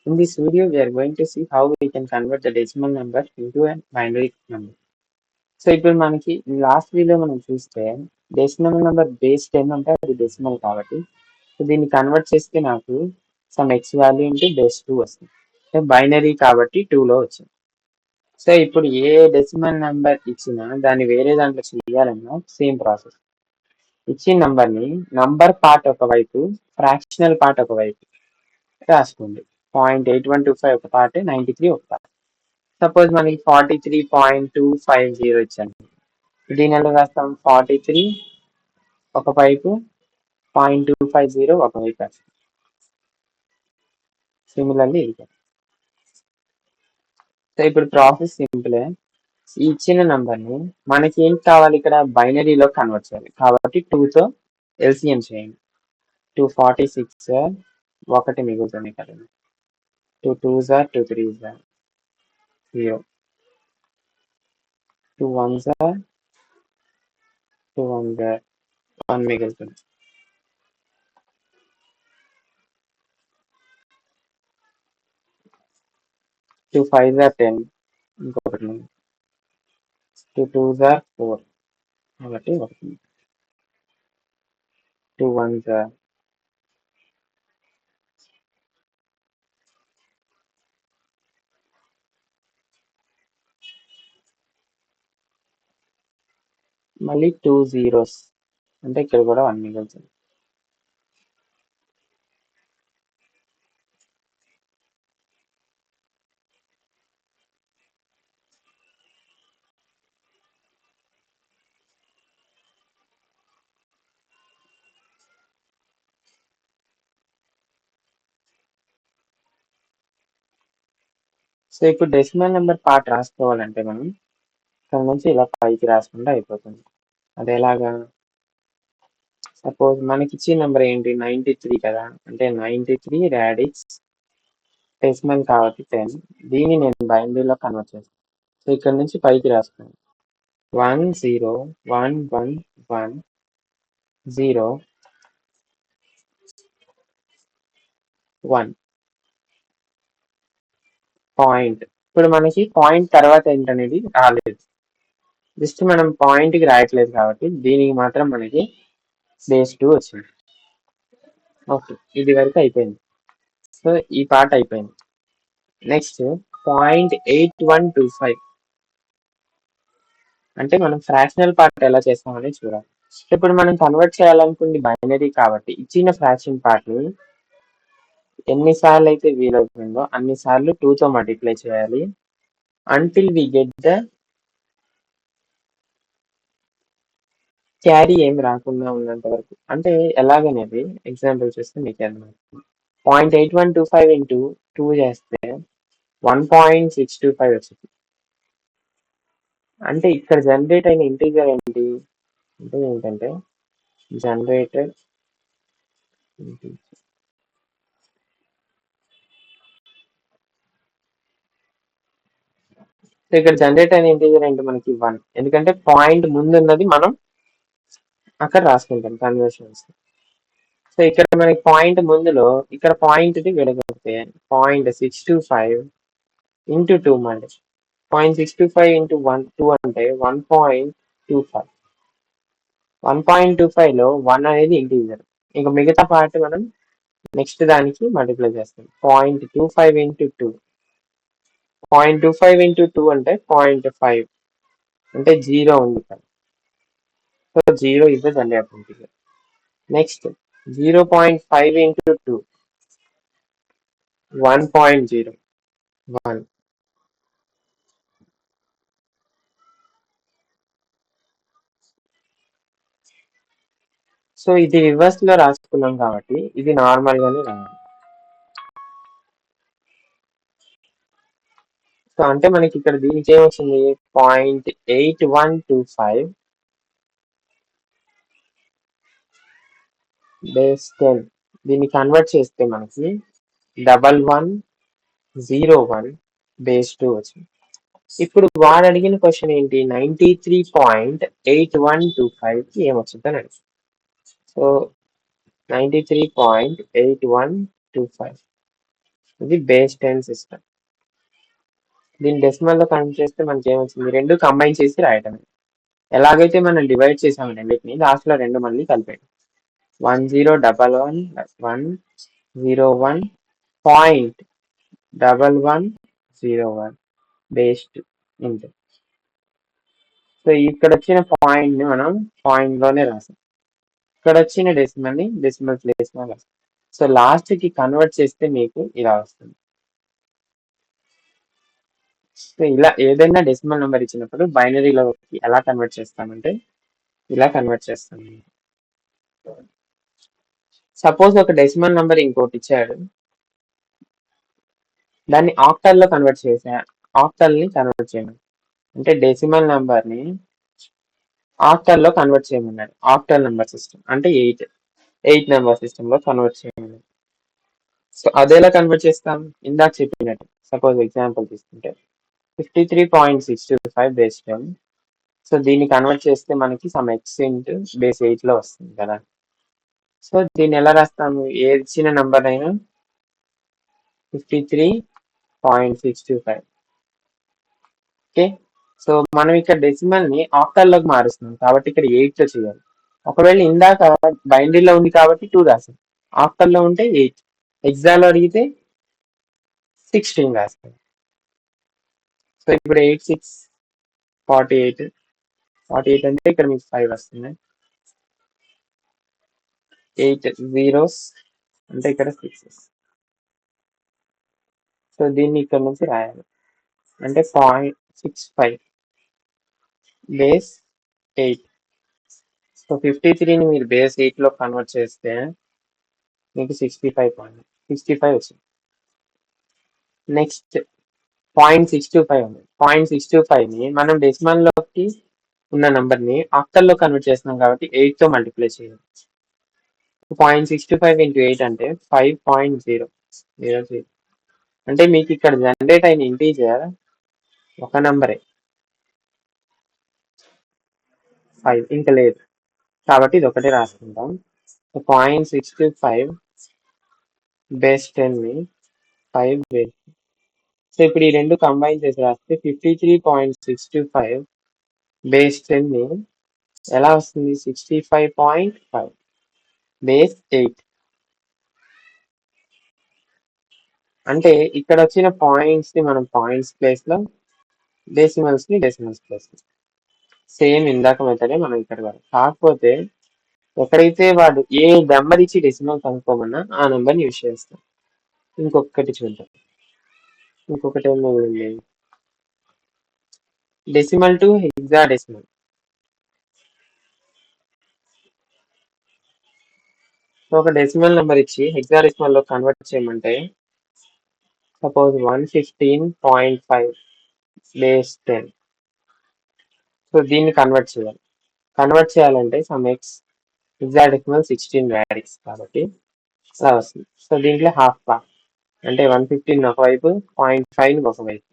In this video, we are going to see how we can convert the decimal number into a binary number. So ఇప్పుడు మనకి last video మనం చూస్తే decimal number base 10 అంటే అది decimal కాబట్టి so దీన్ని convert చేస్తే నాకు some X value into base 2 వస్తుంది. బైనరీ కాబట్టి 2లో వచ్చింది. సో ఇప్పుడు ఏ డెసిమల్ నెంబర్ ఇచ్చినా దాన్ని వేరే దాంట్లో చేయాలన్నా సేమ్ ప్రాసెస్. ఇచ్చిన నంబర్ని నంబర్ పార్ట్ ఒకవైపు ఫ్రాక్షనల్ పార్ట్ ఒకవైపు రాసుకోండి. 0.8125 ఒక పార్ట్, 93 ఒక పార్ట్. సపోజ్ మనకి 43.250 ఇచ్చాను. దీని ఎలా రాస్తాం? 43 ఒక వైపు, 0.250 ఒక వైపు రాస్తాం. సిమిలర్లీ ఇది. సో ఇప్పుడు ప్రాసెస్ సింపులే. ఈ ఇచ్చిన నంబర్ని మనకి ఏం కావాలి, ఇక్కడ బైనరీలో కన్వర్ట్ చేయాలి కాబట్టి 2తో ఎల్సిఎం చేయండి. 246 ఒకటి మిగులుతుంది కదా, 2 2s 2 3s 0, 2 1s 2 1s 1 మిగులుతుంది. 2 5s 10 ఇంకొకటి, 2 2s 4 కాబట్టి ఒకటి, 2 1s మళ్ళీ 2 zeros అంటే ఇక్కడ కూడా 1 మిగులుతుంది. సో ఇప్పుడు డెసిమల్ నెంబర్ పార్ట్ రాసుకోవాలంటే మనం ఇక్కడ నుంచి ఇలా పైకి రాసుకుంటే అయిపోతుంది. అది ఎలాగా? సపోజ్ మనకి ఇచ్చిన నెంబర్ ఏంటి, 93 కదా, అంటే 93 రాడిక్స్ డెసిమల్ కాబట్టి 10. దీన్ని నేను బైనరీలో కన్వర్ట్ చేస్తాను. సో ఇక్కడ నుంచి పైకి రాసుకున్నాను. 1 0 1 1 1 0 1 పాయింట్. ఇప్పుడు మనకి పాయింట్ తర్వాత ఏంటనేది రాలేదు, జస్ట్ మనం పాయింట్కి రాయట్లేదు కాబట్టి దీనికి మాత్రం మనకి బేస్ 2 వచ్చింది. ఓకే, ఇది వరకు అయిపోయింది. సో ఈ పార్ట్ అయిపోయింది. నెక్స్ట్ 0.8125 అంటే మనం ఫ్రాక్షనల్ పార్ట్ ఎలా చేస్తామని చూడాలి. ఇప్పుడు మనం కన్వర్ట్ చేయాలనుకుంది బైనరీ కాబట్టి ఇచ్చిన ఫ్రాక్షన్ పార్ట్ ని ఎన్నిసార్లు అయితే వీలవుతుందో అన్నిసార్లు 2తో మల్టిప్లై చేయాలి until we get the carry ఏమి రాకుండా ఉన్నంత వరకు. అంటే ఎలాగనేది ఎగ్జాంపుల్ చూస్తే మీకు అర్థమవుతుంది. 0.8125 ఇంటూ 2 చేస్తే 1.625 వచ్చింది. అంటే ఇక్కడ జనరేట్ అయిన ఇంటీజర్ ఏంటి అంటే ఏంటంటే జనరేటెడ్ సో ఇక్కడ జనరేట్ అయిన ఇంటీజర్ ఏంటి మనకి 1, ఎందుకంటే పాయింట్ ముందున్నది మనం అక్కడ రాసుకుంటాం కన్వర్షన్స్. సో ఇక్కడ మనకి పాయింట్ ముందులో ఇక్కడ పాయింట్ విడగొడితే 0.625 ఇంటూ 2 మళ్ళీ 0.625 ఇంటూ 2 అంటే 1.25. 1.25లో 1 అనేది ఇంటీజర్. ఇంకా మిగతా పార్ట్ మనం నెక్స్ట్ దానికి మల్టిప్లై చేస్తాం. 0.25 ఇంటూ 2, 0.25 ఇంటూ 2 అంటే 0.5 అంటే 0 ఉంది కదా. So 0 is the generator integer. Next 0.5 into 2 1.0 1. So ఇది రివర్స్ లో రాసుకున్నాం కాబట్టి ఇది నార్మల్ గానే రావాలి. సో అంటే మనకి ఇక్కడ దీనికి ఏమొచ్చింది 0.8125 బేస్ 10. దీన్ని కన్వర్ట్ చేస్తే మనకి 1101 బేస్ 2 వచ్చింది. ఇప్పుడు వాడు అడిగిన క్వశ్చన్ ఏంటి, 93.8125 కి ఏమొచ్చింది అని అడిగింది. సో 93.8125 ఇది బేస్ 10 సిస్టమ్. దీన్ని డెసిమల్ లో కన్వర్ట్ చేస్తే మనకి ఏమొచ్చింది, రెండు కంబైన్ చేసి రాయటమే. ఎలాగైతే మనం డివైడ్ చేసాము రెండింటిని, లాస్ట్ లో రెండు మళ్ళీ కలిపాడు. 1011.101.1101 బేస్ 2 ఇంటూ. సో ఇక్కడ వచ్చిన పాయింట్ ని మనం పాయింట్ లోనే రాసాం, ఇక్కడ వచ్చిన డెసిమల్ ని డెసిమల్ ప్లేస్ లో రాసాం. సో లాస్ట్ కి కన్వర్ట్ చేస్తే మీకు ఇలా వస్తుంది. సో ఇలా ఏదైనా డెసిమల్ నెంబర్ ఇచ్చినప్పుడు బైనరీలోకి ఎలా కన్వర్ట్ చేస్తామంటే ఇలా కన్వర్ట్ చేస్తాం. సపోజ్ ఒక డెసిమల్ నెంబర్ ఇంకోటి ఇచ్చాడు, దాన్ని ఆక్టల్ లో కన్వర్ట్ ఆక్టల్ ని కన్వర్ట్ చేయమని, అంటే డెసిమల్ నెంబర్ ని ఆక్టల్ లో కన్వర్ట్ చేయమన్నాడు. ఆక్టల్ నెంబర్ సిస్టమ్ అంటే 8 నెంబర్ సిస్టమ్ లో కన్వర్ట్ చేయమన్నాడు. సో అదేలా కన్వర్ట్ చేస్తాం, ఇందాక చెప్పినట్టు. సపోజ్ ఎగ్జాంపుల్ తీసుకుంటే 53.625 బేస్ 10. సో దీన్ని కన్వర్ట్ చేస్తే మనకి సమ్ ఎక్స్ ఇంటూ బేస్ 8 లో వస్తుంది కదా. సో దీన్ని ఎలా రాస్తాము, ఏ ఇచ్చిన నెంబర్ అయినా 53.625. ఓకే, సో మనం ఇక్కడ డెసిమల్ ని ఆక్టల్ లోకి మారుస్తున్నాం కాబట్టి ఇక్కడ 8 తో చేయాలి. ఒకవేళ ఇందాక బైనరీలో ఉంది కాబట్టి 2 రాసాం, ఆక్టల్ లో ఉంటే 8, ఎగ్జాలో అడిగితే 16 రాస్తాం. సో ఇప్పుడు 8 6 48 అంటే ఇక్కడ మీకు 5 వస్తుంది. 8 zeros అంటే ఇక్కడ 6. సో దీన్ని ఇక్కడ నుంచి రాయాలి, అంటే 0.65 బేస్ 8. సో 53ని మీరు బేస్ 8 లో కన్వర్ట్ చేస్తే మీకు 65 వచ్చింది. నెక్స్ట్ 0.625 ఉంది. 0.625 ని మనం డెసిమల్ లోకి ఉన్న నంబర్ ని ఆక్టల్ లో కన్వర్ట్ చేస్తున్నాం కాబట్టి 8 తో మల్టిప్లై చేయాలి. 0.625 ఇంటూ 8 అంటే 5.000. అంటే మీకు ఇక్కడ జనరేట్ అయిన ఇంటీజర్ ఒక నంబరే, 5 ఇంకా లేదు కాబట్టి ఇది ఒకటే రాసుకుంటాం. 0.625 బేస్ 10 ని 5 బేస్. సో ఇప్పుడు ఈ రెండు కంబైన్ చేసి రాస్తే 53.625 బేస్ 10 ని ఎలా వస్తుంది, 65.5 బేస్ 8. అంటే ఇక్కడ వచ్చిన పాయింట్స్ ని మనం పాయింట్స్ ప్లేస్ లో, డెసిమల్స్ ని డెసిమల్స్ ప్లేస్ లో, సేమ్ ఇందాక మెథడే మనం ఇక్కడ కాకపోతే ఎక్కడైతే వాడు ఏ నెంబర్ ఇచ్చి డెసిమల్ కనుక్కోమన్నా ఆ నెంబర్ని యూజ్ చేస్తాం. ఇంకొకటి చూద్దాం, ఇంకొకటి ఏమో డెసిమల్ టు హెక్సాడెసిమల్. ఒక డెసిమల్ నెంబర్ ఇచ్చి హెక్సాడెసిమల్ లో కన్వర్ట్ చేయమంటే సపోజ్ 115.5 బేస్ 10. సో దీన్ని కన్వర్ట్ చేయాలి. కన్వర్ట్ చేయాలంటే సమ్ ఎక్స్ హెక్సాడెసిమల్ 16 రాడిక్స్ కాబట్టి అలా వస్తుంది. సో దీంట్లో హాఫ్ పార్ట్ అంటే 115 ఒకవైపు, 0.5 ఒకవైపు.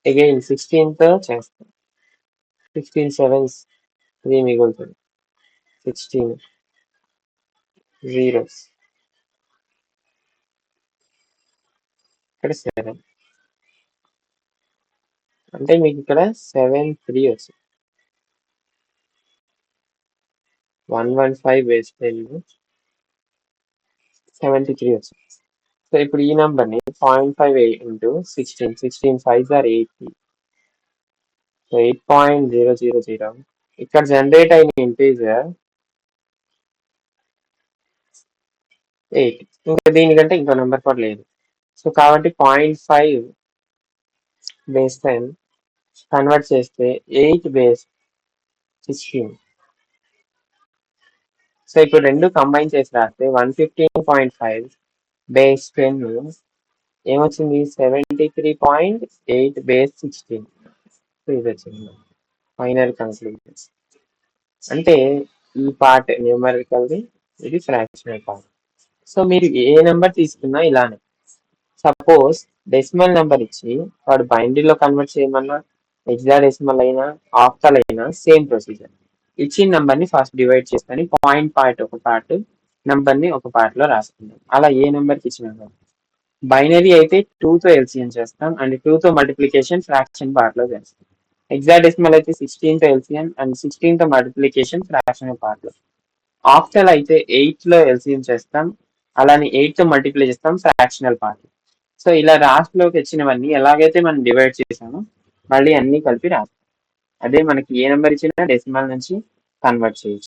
అగైన్ 16 తో చేస్తాం, 16 7s 3 మిగులుతుంది, 16 zeros, ఇక్కడ 7 అంటే మీకు ఇక్కడ 73 వచ్చింది. 115 బేస్ 10 73 వచ్చింది. సో ఇప్పుడు ఈ నెంబర్ ని 0.5 ఇంటూ 16 5s are 80. సో 8.000. ఇక్కడ జనరేట్ అయిన ఇంటీజర్ 8. ఇంకా దీనికంటే ఇంకో నెంబర్ కూడా లేదు. సో కాబట్టి 0.5 బేస్ 10 కన్వర్ట్ చేస్తే 8 బేస్ 16. సో ఇప్పుడు రెండు కంబైన్ చేసి రాస్తే 115.5 బేస్ 10 ఏమొచ్చింది, 73.8 బేస్ 16. సో ఇది వచ్చింది ఫైనల్ కంక్లూజన్. అంటే ఈ పార్ట్ న్యూమరికల్ది, ఇది ఫ్రాక్షనల్ పార్ట్. సో మీరు ఏ నెంబర్ తీసుకున్నా ఇలానే. సపోజ్ డెసిమల్ నెంబర్ ఇచ్చి వాడు బైనరీలో కన్వర్ట్ చేయమన్నా, హెక్సాడెసిమల్ అయినా, ఆక్టల్ అయినా సేమ్ ప్రొసీజర్. ఇచ్చిన నెంబర్ ని ఫస్ట్ డివైడ్ చేసుకొని పాయింట్ పార్ట్ ఒక పార్ట్, నెంబర్ ని ఒక పార్ట్ లో రాసుకుందాం. అలా ఏ నెంబర్కి ఇచ్చినా బైనరీ అయితే 2తో ఎల్సిఎం చేస్తాం అండ్ 2తో మల్టిప్లికేషన్ ఫ్రాక్షన్ పార్ట్ లో చేస్తాం. హెక్సాడెసిమల్ అయితే 16తో ఎల్సిఎం అండ్ 16తో మల్టిప్లికేషన్ ఫ్రాక్షన్ పార్ట్ లో. ఆక్టల్ అయితే 8లో ఎల్సిఎం చేస్తాం, అలానే 8తో మల్టిప్లై చేస్తాం ఫ్రాక్షనల్ పార్ట్. సో ఇలా లాస్ట్లోకి వచ్చినవన్నీ ఎలాగైతే మనం డివైడ్ చేసామో మళ్ళీ అన్ని కలిపి రాస్తాం. అదే మనకి ఏ నెంబర్ ఇచ్చినా డెసిమల్ నుంచి కన్వర్ట్ చేయొచ్చు.